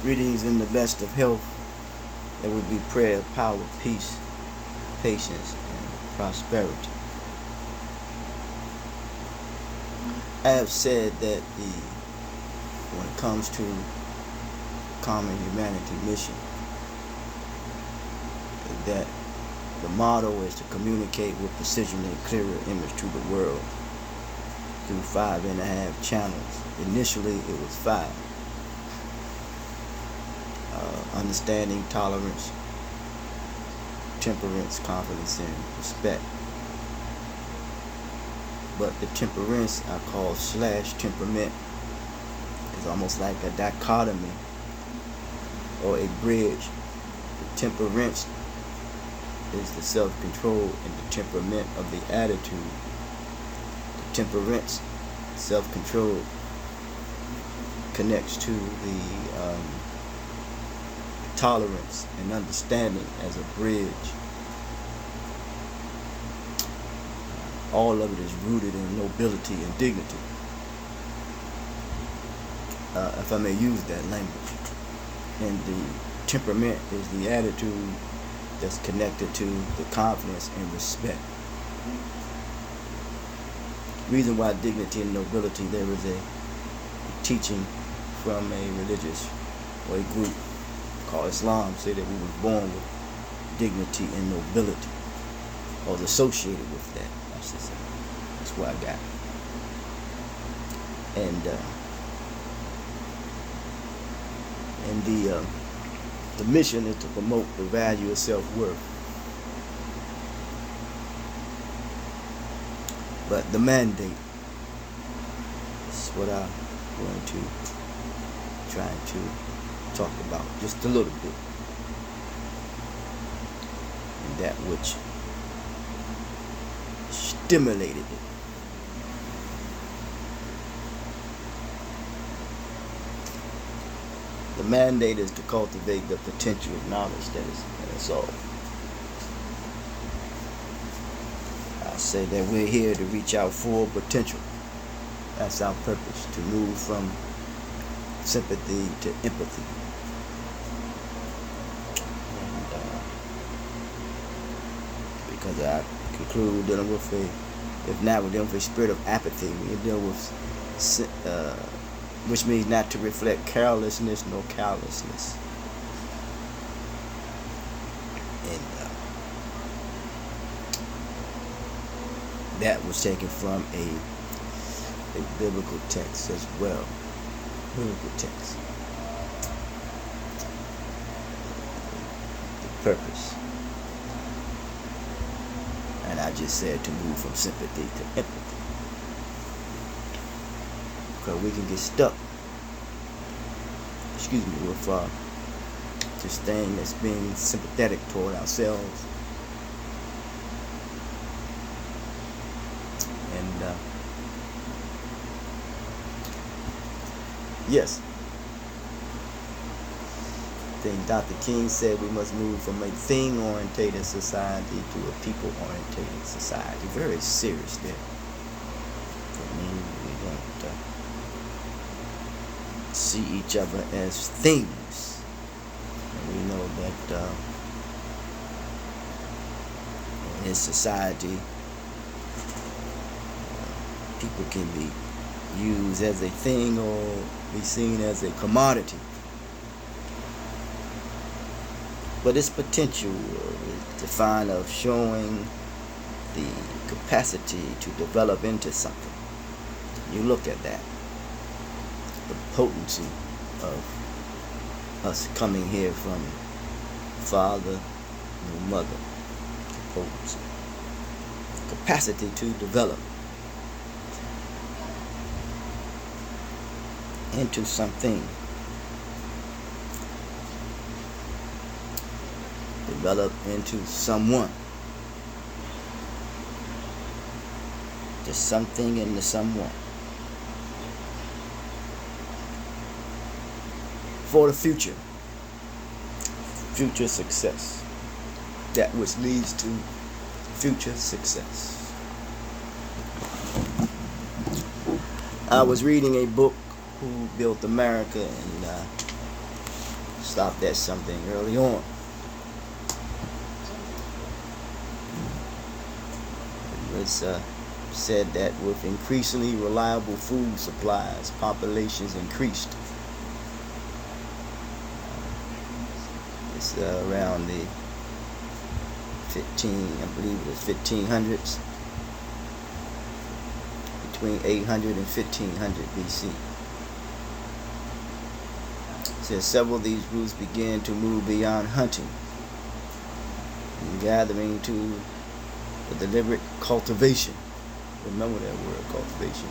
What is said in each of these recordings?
Greetings in the best of health. There will be prayer, power, peace, patience, and prosperity. I have said that when it comes to common humanity mission, that the motto is to communicate with precision and clearer image to the world through 5.5 channels. Initially, it was 5. Understanding, tolerance, temperance, confidence, and respect. But the temperance I call / temperament is almost like a dichotomy or a bridge. The temperance is the self-control and the temperament of the attitude. The temperance, self-control, connects to the tolerance and understanding as a bridge. All of it is rooted in nobility and dignity, if I may use that language. And the temperament is the attitude that's connected to the confidence and respect. Reason why dignity and nobility, there is a teaching from a religious or a group called Islam, say that we were born with dignity and nobility, or was associated with that, I should say. That's what I got. And the mission is to promote the value of self-worth. But the mandate is what I'm going to try to talk about just a little bit, and that which stimulated it. The mandate is to cultivate the potential of knowledge that is in us all. I say that we're here to reach our full potential. That's our purpose, to move from sympathy to empathy. Because I conclude we're dealing with if not, we're dealing with a spirit of apathy. We're dealing with, which means not to reflect carelessness nor callousness. And that was taken from a biblical text as well. Biblical text. The purpose. And I just said to move from sympathy to empathy. Because we can get stuck, with this thing that's being sympathetic toward ourselves. And yes, I think Dr. King said we must move from a thing-orientated society to a people-orientated society. Very serious there. I mean, we don't see each other as things. And we know that in society, people can be used as a thing or be seen as a commodity. But its potential is defined of showing the capacity to develop into something. You look at that. The potency of us coming here from father and mother. The potency. Capacity to develop into something. Develop into someone. Just something into someone. For the future. Future success. That which leads to future success. I was reading a book, Who Built America, and stopped at something early on. It's said that with increasingly reliable food supplies, populations increased. It's around the 1500s, between 800 and 1500 BC. It says several of these groups began to move beyond hunting and gathering to the deliberate cultivation. Remember that word, cultivation.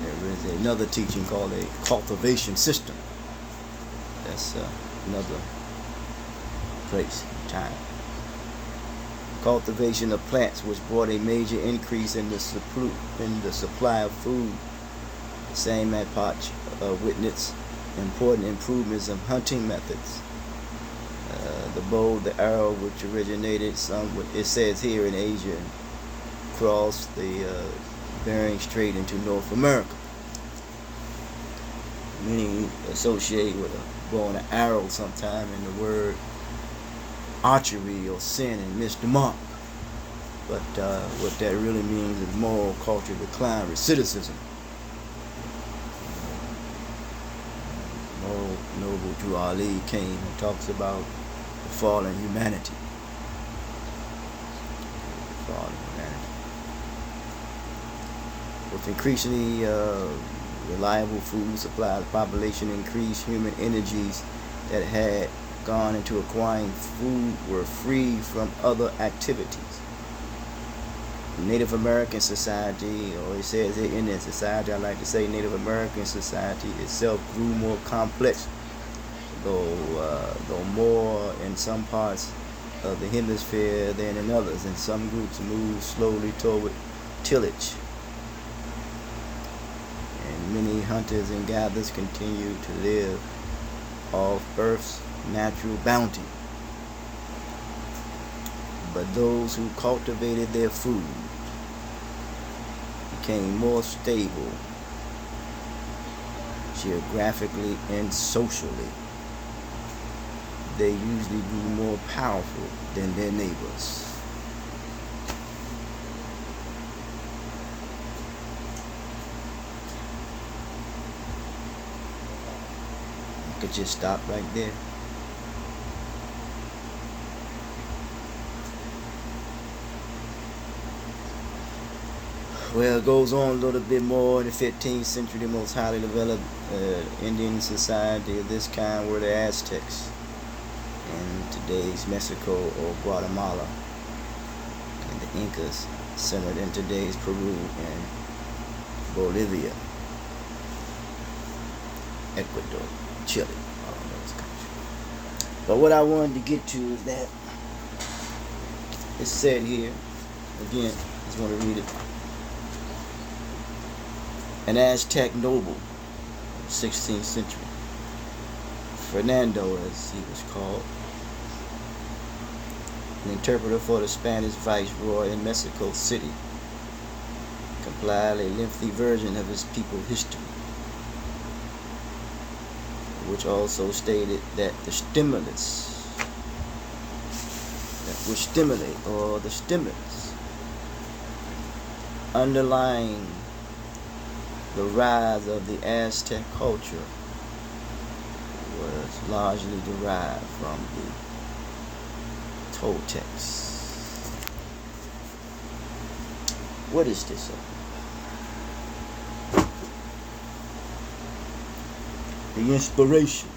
There is another teaching called a cultivation system. That's another place, time. Cultivation of plants, which brought a major increase in the supply of food. The same epoch witnessed important improvements in hunting methods. The bow, the arrow, which originated it says here in Asia, and crossed the Bering Strait into North America. Many associate with a bow and an arrow sometime in the word archery or sin and miss the mark. But what that really means is moral culture decline, recidivism. Noble Drew Ali came and talks about the fallen humanity. With increasingly reliable food supplies, population increased, human energies that had gone into acquiring food were free from other activities. Native American society, or it says Indian society, I like to say Native American society itself grew more complex, though more in some parts of the hemisphere than in others, and some groups moved slowly toward tillage. And many hunters and gatherers continued to live off Earth's natural bounty. But those who cultivated their food became more stable geographically and socially. They usually grew more powerful than their neighbors. I could just stop right there. Well, it goes on a little bit more. In the 15th century, the most highly developed Indian society of this kind were the Aztecs in today's Mexico or Guatemala, and the Incas centered in today's Peru and Bolivia, Ecuador, Chile, all those countries. But what I wanted to get to is that it's said here, again, I just want to read it. An Aztec noble, 16th century, Fernando as he was called, an interpreter for the Spanish viceroy in Mexico City, compiled a lengthy version of his people's history, which also stated that the stimulus that would stimulate, or the stimulus underlying the rise of the Aztec culture was largely derived from the Toltecs. What is this? The inspiration,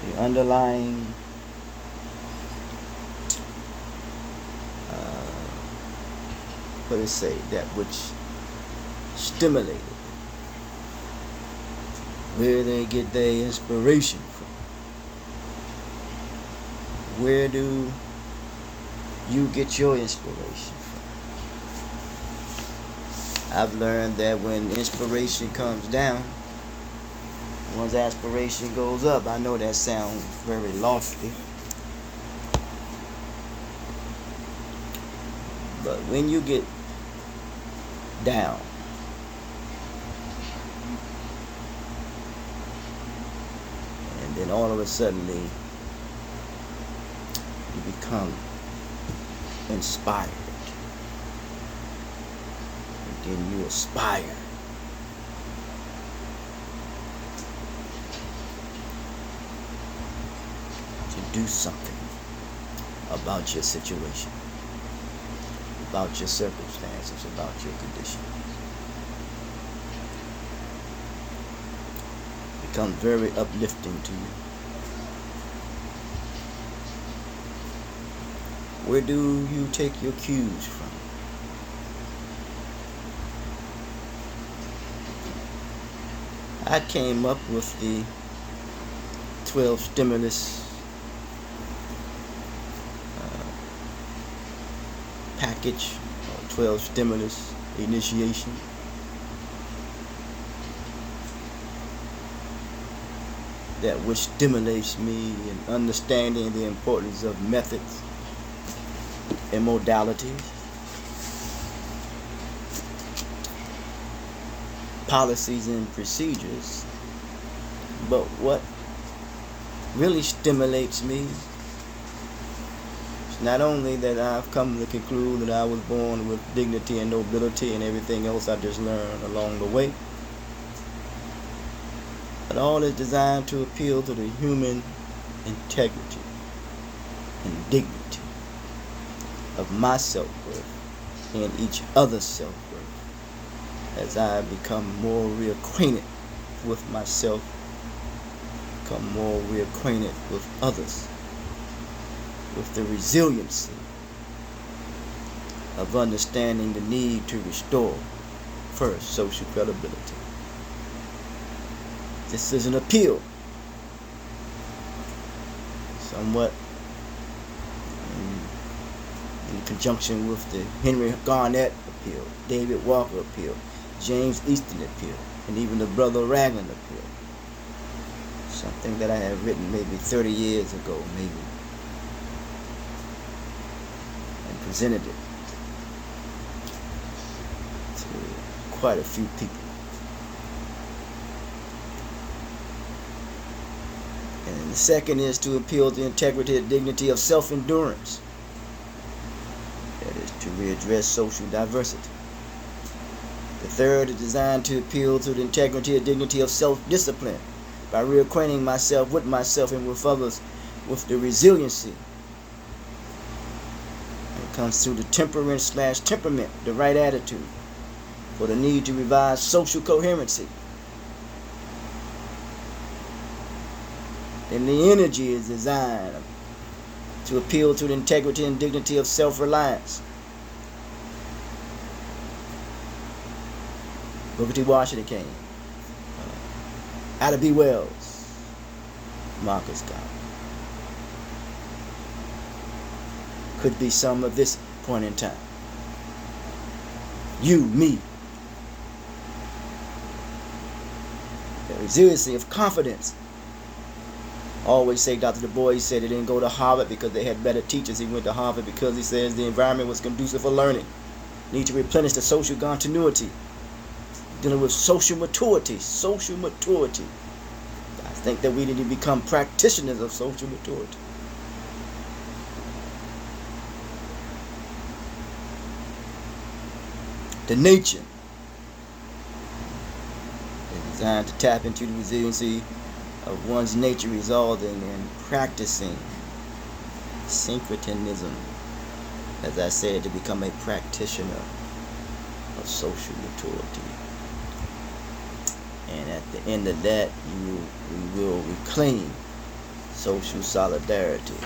the underlying what does it say? That which stimulated. Where they get their inspiration from? Where do you get your inspiration from? I've learned that when inspiration comes down, one's aspiration goes up. I know that sounds very lofty, but when you get down, then all of a sudden you become inspired. And then you aspire. To do something about your situation, about your circumstances, about your condition. Become very uplifting to you. Where do you take your cues from? I came up with the 12 stimulus package, or 12 stimulus initiation. That which stimulates me in understanding the importance of methods and modalities, policies and procedures. But what really stimulates me is not only that I've come to conclude that I was born with dignity and nobility and everything else I just learned along the way, but all is designed to appeal to the human integrity and dignity of my self-worth and each other's self-worth as I become more reacquainted with myself, become more reacquainted with others, with the resiliency of understanding the need to restore first social credibility. This is an appeal, somewhat in conjunction with the Henry Garnett appeal, David Walker appeal, James Easton appeal, and even the Brother Ragland appeal. Something that I had written maybe 30 years ago, maybe, and presented it to quite a few people. And the second is to appeal to the integrity and dignity of self-endurance. That is to readdress social diversity. The third is designed to appeal to the integrity and dignity of self-discipline by reacquainting myself and with others with the resiliency. It comes through the temperament, the right attitude, for the need to revise social coherency. And the energy is designed to appeal to the integrity and dignity of self-reliance. Booker T. Washington King, Ida B. Wells, Marcus Garvey. Could be some of this point in time. You, me. The resiliency of confidence. I always say Dr. Du Bois said he didn't go to Harvard because they had better teachers. He went to Harvard because he says the environment was conducive for learning. Need to replenish the social continuity. Dealing with social maturity. Social maturity. I think that we need to become practitioners of social maturity. The nature is designed to tap into the resiliency of one's nature, resulting in practicing syncretism, as I said, to become a practitioner of social maturity. And at the end of that, we will reclaim social solidarity,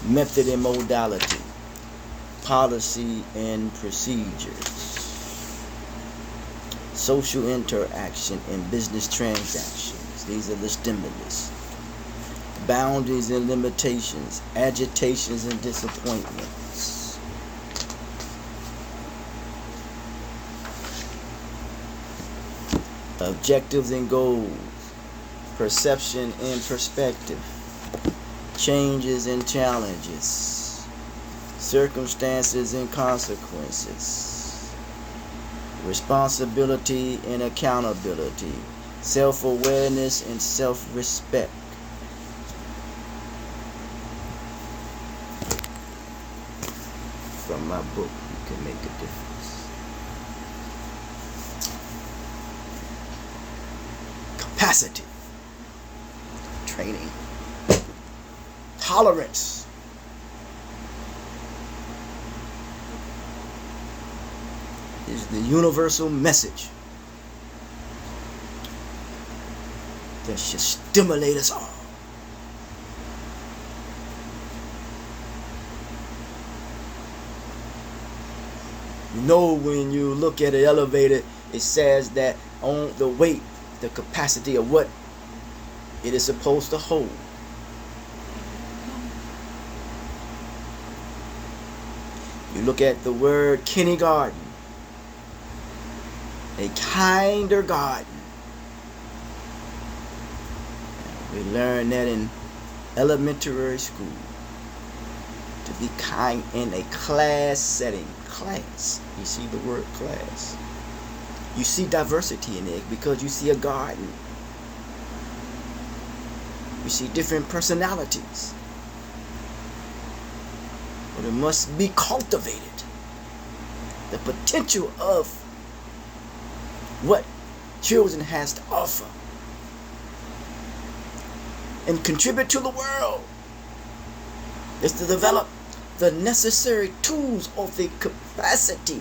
method and modality, policy and procedures, social interaction and business transactions. These are the stimulus. Boundaries and limitations, agitations and disappointments. Objectives and goals, perception and perspective, changes and challenges, circumstances and consequences, responsibility and accountability, self-awareness and self-respect, can make a difference. Capacity, training, tolerance. Is the universal message that should stimulate us all. You know, when you look at an elevator, it says that on the weight, the capacity of what it is supposed to hold. You look at the word kindergarten, a kinder garden. We learn that in elementary school, to be kind in a class setting. Class. You see the word class. You see diversity in it because you see a garden. You see different personalities. But it must be cultivated. The potential of what children has to offer and contribute to the world is to develop the necessary tools of the capacity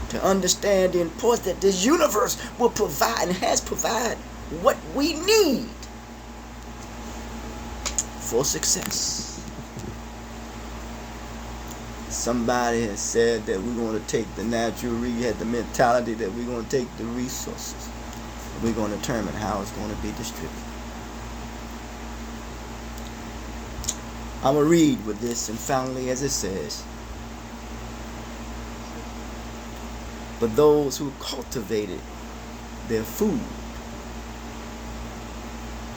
to understand the importance that this universe will provide and has provided what we need for success. Somebody has said that we're going to take the natural, we had the mentality that we're going to take the resources. We're going to determine how it's going to be distributed. I'm going to read with this, and finally, as it says, but those who cultivated their food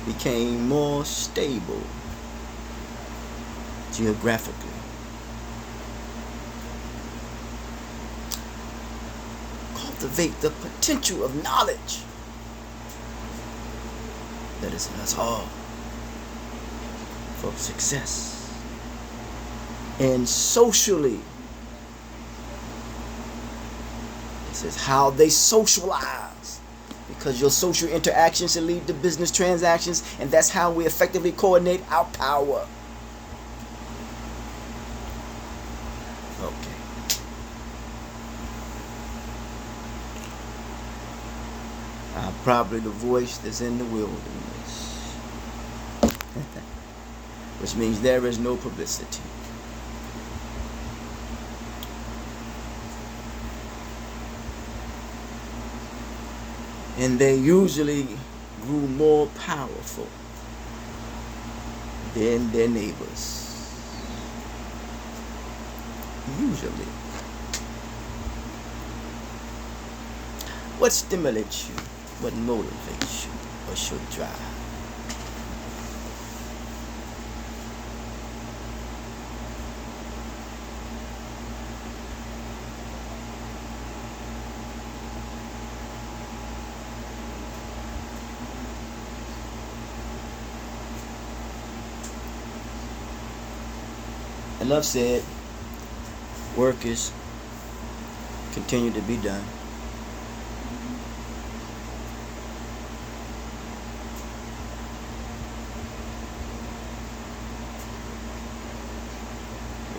became more stable geographically. Cultivate the potential of knowledge that is in us all for success. And socially, it says how they socialize, because your social interactions should lead to business transactions, and that's how we effectively coordinate our power. Okay. I'm probably the voice that's in the wilderness, which means there is no publicity. And they usually grew more powerful than their neighbors. Usually. What stimulates you? What motivates you? What's your drive? Enough said. Work is continue to be done.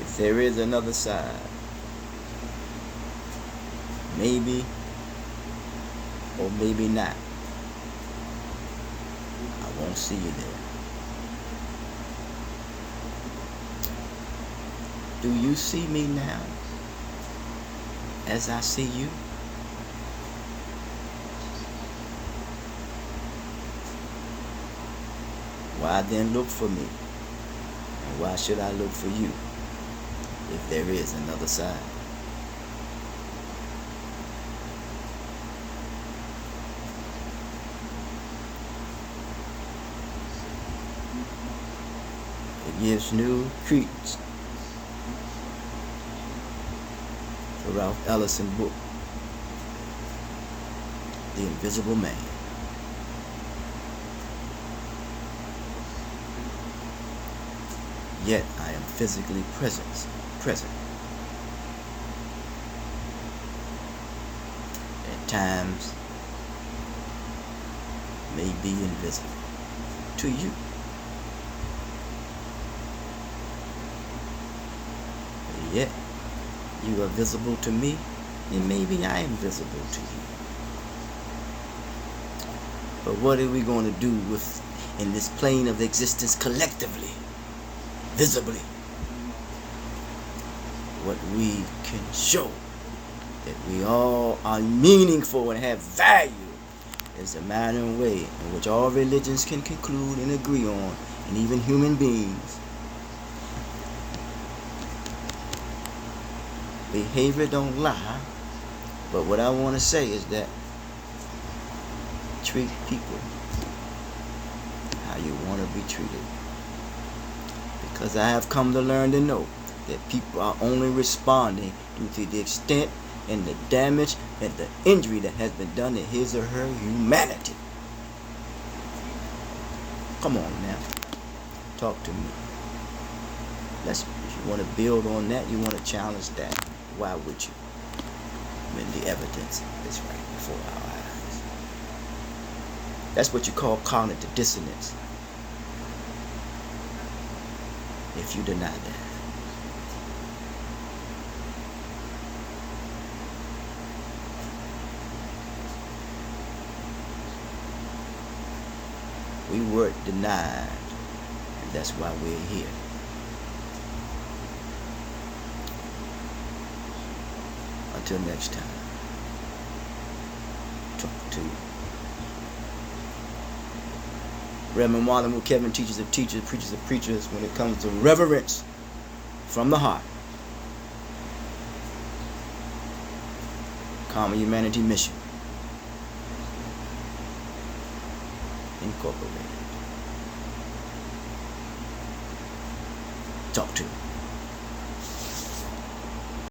If there is another side, maybe or maybe not, I won't see you there. Do you see me now as I see you? Why then look for me? And why should I look for you if there is another side? It gives new credence to Ralph Ellison book, The Invisible Man. Yet I am physically present. times may be invisible to you. But yet, you are visible to me, and maybe I am visible to you. But what are we going to do with in this plane of existence collectively, visibly? What we can show that we all are meaningful and have value is a modern way in which all religions can conclude and agree on, and even human beings. Behavior don't lie, but what I want to say is that treat people how you want to be treated. Because I have come to learn to know that people are only responding due to the extent and the damage and the injury that has been done to his or her humanity. Come on now. Talk to me. If you want to build on that, you want to challenge that. Why would you? When the evidence is right before our eyes. That's what you call cognitive dissonance. If you deny that. We were denied, and that's why we're here. Until next time, talk to you. Reverend Marlon Kevin teaches of teachers, preachers of preachers when it comes to reverence from the heart. Common Humanity Mission Incorporated. Talk to you.